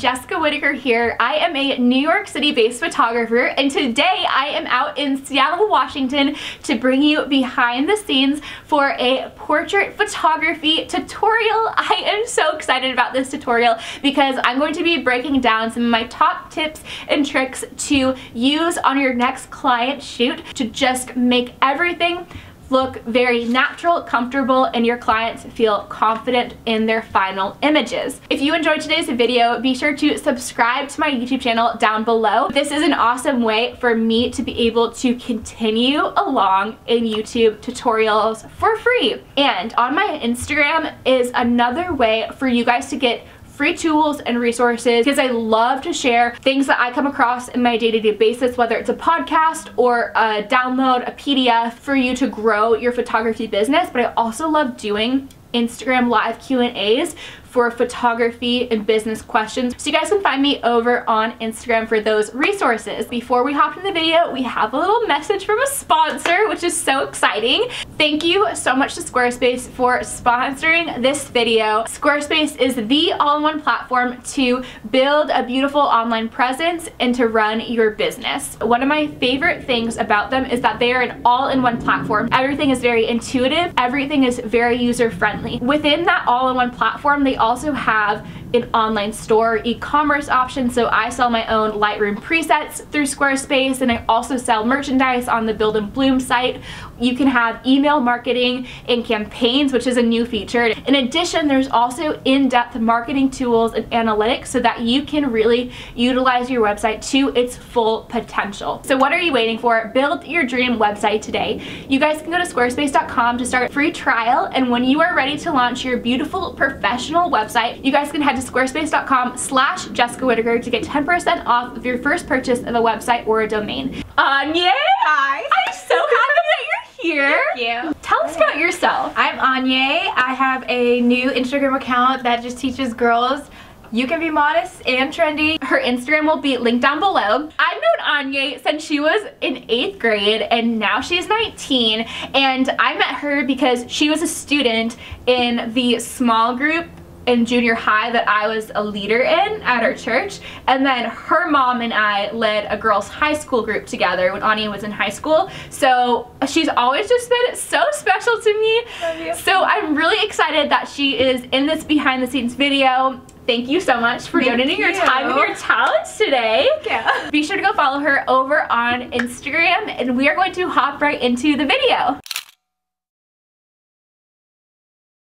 Jessica Whitaker here. I am a New York City based photographer, and today I am out in Seattle, Washington to bring you behind the scenes for a portrait photography tutorial. I am so excited about this tutorial because I'm going to be breaking down some of my top tips and tricks to use on your next client shoot to just make everything look very natural, comfortable, and your clients feel confident in their final images. If you enjoyed today's video, be sure to subscribe to my YouTube channel down below. This is an awesome way for me to be able to continue along in YouTube tutorials for free. And on my Instagram is another way for you guys to get free tools and resources, because I love to share things that I come across in my day-to-day basis, whether it's a podcast or a download, a PDF for you to grow your photography business. But I also love doing Instagram live Q&As for photography and business questions. So you guys can find me over on Instagram for those resources. Before we hop into the video, we have a little message from a sponsor, which is so exciting. Thank you so much to Squarespace for sponsoring this video. Squarespace is the all-in-one platform to build a beautiful online presence and to run your business. One of my favorite things about them is that they are an all-in-one platform. Everything is very intuitive. Everything is very user-friendly. Within that all-in-one platform, they also have an online store e-commerce option. So I sell my own Lightroom presets through Squarespace, and I also sell merchandise on the Build and Bloom site. You can have email marketing and campaigns, which is a new feature. In addition, there's also in-depth marketing tools and analytics so that you can really utilize your website to its full potential. So what are you waiting for? Build your dream website today. You guys can go to squarespace.com to start a free trial, and when you are ready to launch your beautiful professional website, you guys can head to squarespace.com/Jessica Whitaker to get 10% off of your first purchase of a website or a domain. Anya! Hi! I'm so happy that you're here. Thank you. Tell us about yourself. I'm Anya. I have a new Instagram account that just teaches girls you can be modest and trendy. Her Instagram will be linked down below. I've known Anya since she was in 8th grade, and now she's 19, and I met her because she was a student in the small group in junior high that I was a leader in at our church, and then her mom and I led a girls' high school group together when Anya was in high school. So she's always just been so special to me. Love you. So I'm really excited that she is in this behind the scenes video. Thank you so much for donating your time and your talents today. Yeah. Be sure to go follow her over on Instagram, and we are going to hop right into the video.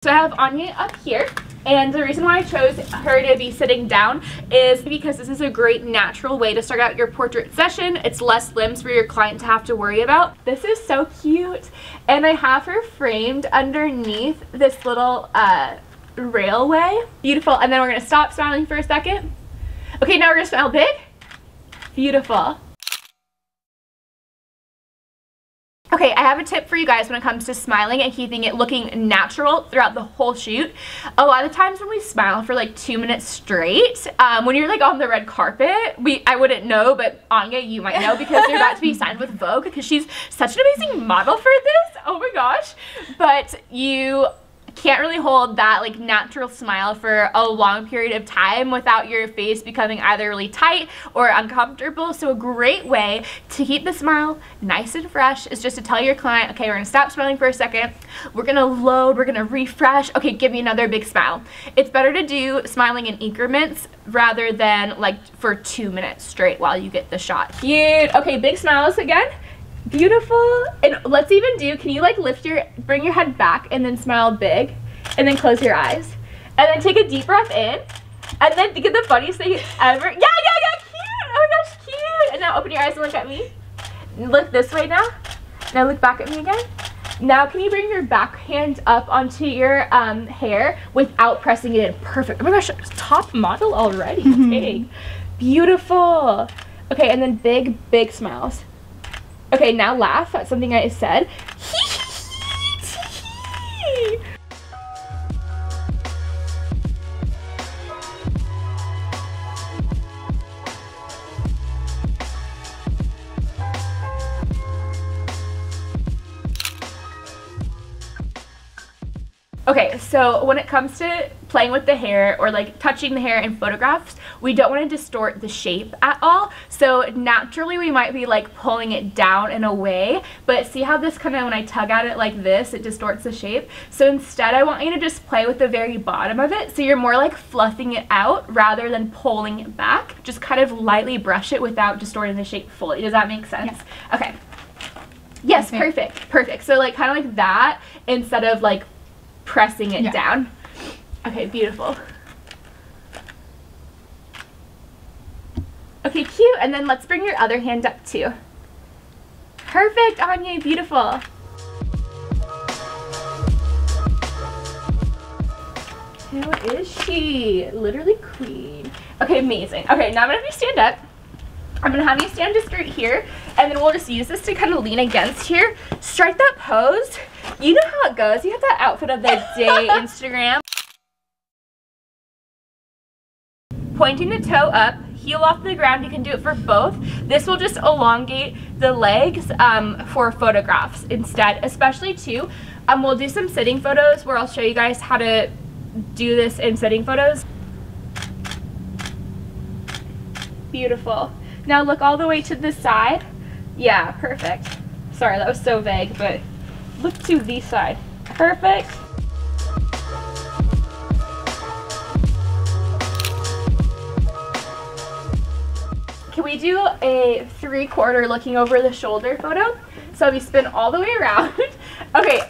So I have Anya up here, and the reason why I chose her to be sitting down is because this is a great natural way to start out your portrait session. It's less limbs for your client to have to worry about. This is so cute, and I have her framed underneath this little railway. Beautiful. And then we're gonna stop smiling for a second. Okay, now we're gonna smile big. Beautiful. Okay, I have a tip for you guys when it comes to smiling and keeping it looking natural throughout the whole shoot. A lot of times when we smile for like 2 minutes straight, when you're like on the red carpet, I wouldn't know, but Anya, you might know because you're about to be signed with Vogue because she's such an amazing model for this. Oh my gosh. But you can't really hold that like natural smile for a long period of time without your face becoming either really tight or uncomfortable. So a great way to keep the smile nice and fresh is just to tell your client, okay, we're gonna stop smiling for a second, we're gonna load, we're gonna refresh, okay, give me another big smile. It's better to do smiling in increments rather than like for 2 minutes straight while you get the shot. Cute. Okay, big smiles again. Beautiful. And let's even do, can you like bring your head back and then smile big and then close your eyes and then take a deep breath in and then think of the funniest thing ever. Yeah, cute. Oh my gosh, cute. And now open your eyes and look at me. Look this way now. Now look back at me again. Now can you bring your back hand up onto your hair without pressing it in? Perfect. Oh my gosh, top model already. Okay. Beautiful. Okay, and then big smiles. Okay, now laugh at something I said. Okay, so when it comes to playing with the hair or like touching the hair in photographs, we don't want to distort the shape at all. So naturally we might be like pulling it down in a way, but see how this kind of, when I tug at it like this, it distorts the shape. So instead I want you to just play with the very bottom of it, so you're more like fluffing it out rather than pulling it back. Just kind of lightly brush it without distorting the shape fully. Does that make sense? Yeah. Okay. Yes, okay. Perfect. So like kind of like that instead of like pressing it down. Okay, beautiful. Okay, cute. And then let's bring your other hand up too. Perfect, Anya, beautiful. Who is she? Literally queen. Okay, amazing. Okay, now I'm gonna have you stand up. I'm gonna have you stand just right here, and then we'll just use this to kind of lean against here. Strike that pose. You know how it goes. You have that outfit of the day Instagram. Pointing the toe up, heel off the ground. You can do it for both. This will just elongate the legs for photographs instead, especially too. We'll do some sitting photos where I'll show you guys how to do this in sitting photos. Beautiful. Now look all the way to the side. Yeah, perfect. Sorry, that was so vague, but look to the side. Perfect. Can we do a 3/4 looking over the shoulder photo? So if you spin all the way around. Okay,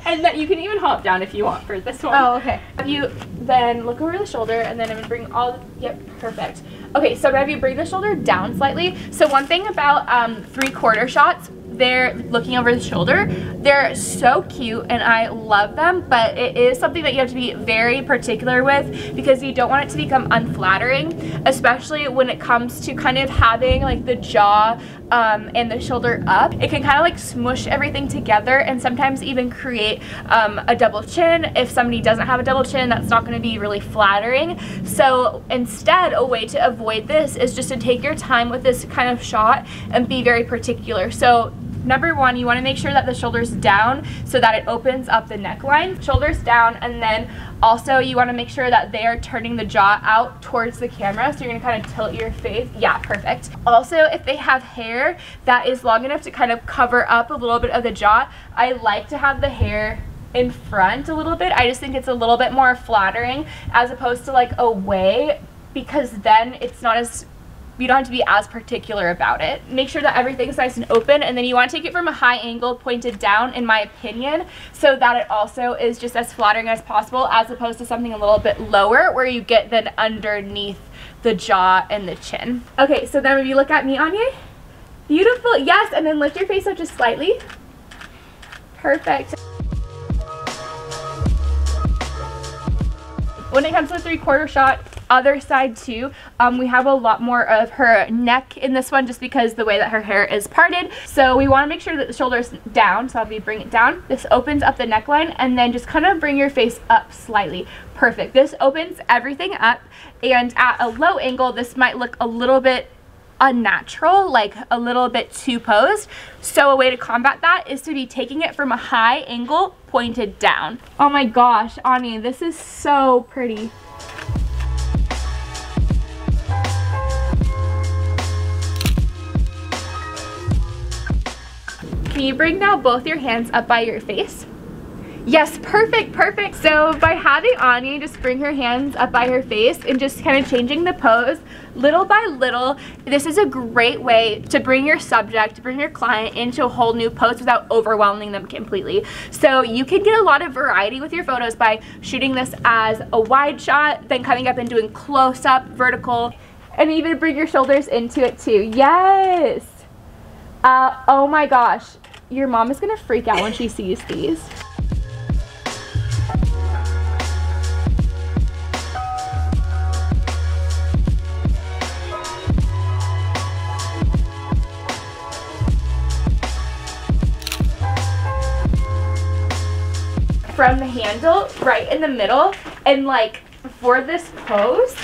and then you can even hop down if you want for this one. Oh, okay. Have you then look over the shoulder, and then I'm gonna bring all, yep, perfect. Okay, so have you bring the shoulder down slightly. So one thing about 3/4 shots, they're looking over the shoulder. They're so cute and I love them, but it is something that you have to be very particular with because you don't want it to become unflattering, especially when it comes to kind of having like the jaw and the shoulder up. It can kind of like smush everything together and sometimes even create a double chin. If somebody doesn't have a double chin, that's not going to be really flattering. So instead, a way to avoid this is just to take your time with this kind of shot and be very particular. So number one, you want to make sure that the shoulder's down so that it opens up the neckline. Shoulders down, and then also you want to make sure that they are turning the jaw out towards the camera. So you're going to kind of tilt your face. Yeah, perfect. Also, if they have hair that is long enough to kind of cover up a little bit of the jaw, I like to have the hair in front a little bit. I just think it's a little bit more flattering as opposed to like away, because then it's not as, you don't have to be as particular about it. Make sure that everything's nice and open, and then you want to take it from a high angle pointed down, in my opinion, so that it also is just as flattering as possible, as opposed to something a little bit lower where you get then underneath the jaw and the chin. Okay, so then if you look at me, Anya, beautiful, yes, and then lift your face up just slightly. Perfect. When it comes to the 3/4 shot, other side too, we have a lot more of her neck in this one just because the way that her hair is parted. So we want to make sure that the shoulder's down. So if you bring it down, this opens up the neckline, and then just kind of bring your face up slightly. Perfect. This opens everything up, and at a low angle, this might look a little bit unnatural, like a little bit too posed. So a way to combat that is to be taking it from a high angle pointed down. Oh my gosh, Anya, this is so pretty. Can you bring now both your hands up by your face? Yes, perfect, perfect. So by having Anya just bring her hands up by her face and just kind of changing the pose little by little, this is a great way to bring your subject, to bring your client into a whole new pose without overwhelming them completely. So you can get a lot of variety with your photos by shooting this as a wide shot, then coming up and doing close up, vertical, and even bring your shoulders into it too. Yes. Oh my gosh, your mom is gonna freak out when she sees these. From the handle right in the middle, and like for this pose,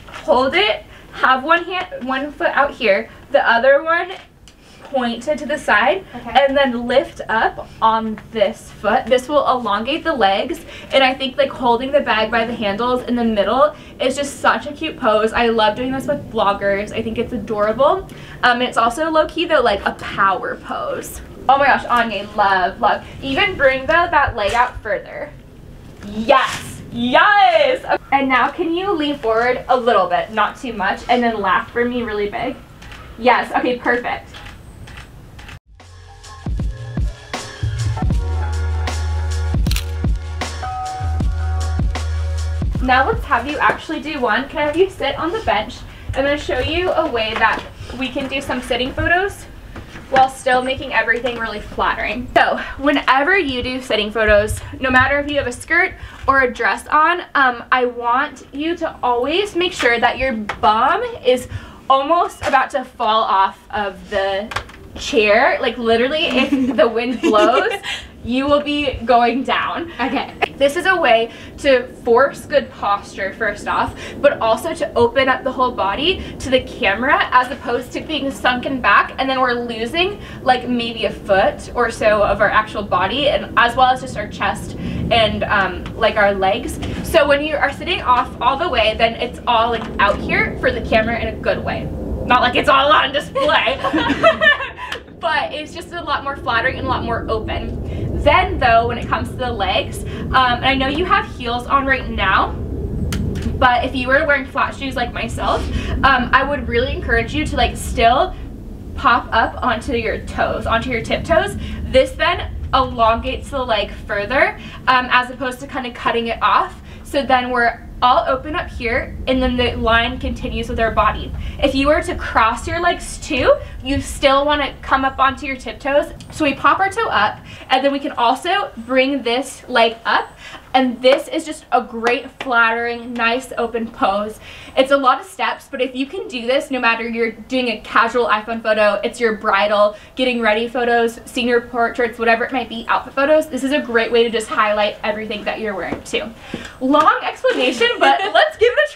hold it, have one foot out here, the other one pointed to the side, okay, and then lift up on this foot. This will elongate the legs, and I think like holding the bag by the handles in the middle is just such a cute pose. I love doing this with vloggers. I think it's adorable. And it's also low-key though like a power pose. Oh my gosh, Anya, love, love. Even bring though that leg out further. Yes, yes. Okay. And now can you lean forward a little bit, not too much, and then laugh for me really big? Yes, okay, perfect. Now let's have you actually do one. Can I have you sit on the bench? I'm going to show you a way that we can do some sitting photos while still making everything really flattering. So whenever you do sitting photos, no matter if you have a skirt or a dress on, I want you to always make sure that your bum is almost about to fall off of the chair. Like literally, if the wind blows, you will be going down. okay. This is a way to force good posture first off, but also to open up the whole body to the camera as opposed to being sunken back, and then we're losing like maybe a foot or so of our actual body, and as well as just our chest and like our legs. So when you are sitting off all the way, then it's all like out here for the camera in a good way. Not like it's all on display. But it's just a lot more flattering and a lot more open. Then though, when it comes to the legs, and I know you have heels on right now, but if you were wearing flat shoes like myself, I would really encourage you to like still pop up onto your toes, onto your tiptoes. This then elongates the leg further, as opposed to kind of cutting it off. So then we're all open up here, and then the line continues with our body. If you were to cross your legs too, you still want to come up onto your tiptoes. So we pop our toe up, and then we can also bring this leg up, and this is just a great flattering, nice open pose. It's a lot of steps, but if you can do this, no matter you're doing a casual iPhone photo, it's your bridal, getting ready photos, senior portraits, whatever it might be, outfit photos, this is a great way to just highlight everything that you're wearing too. Long explanation, but let's give it a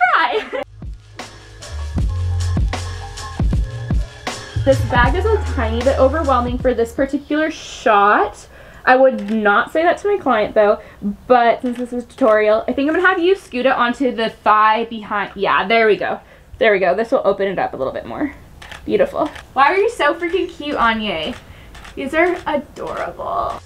try. This bag is a tiny bit overwhelming for this particular shot. I would not say that to my client though, but since this is a tutorial, I think I'm gonna have you scoot it onto the thigh behind. Yeah, there we go. There we go. This will open it up a little bit more. Beautiful. Why are you so freaking cute, Anya? These are adorable.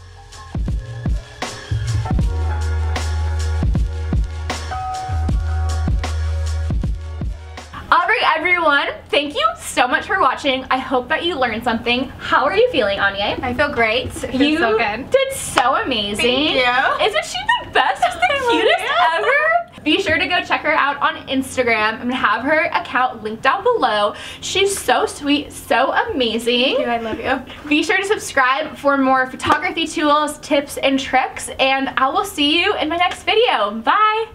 Alright everyone, thank you so much for watching. I hope that you learned something. How are you feeling, Anya? I feel great. It feels You so good. did so amazing. Thank you. Isn't she the best? She's the cutest ever. Be sure to go check her out on Instagram. I'm gonna have her account linked down below. She's so sweet, so amazing. Thank you, I love you. Be sure to subscribe for more photography tools, tips, and tricks, and I will see you in my next video. Bye.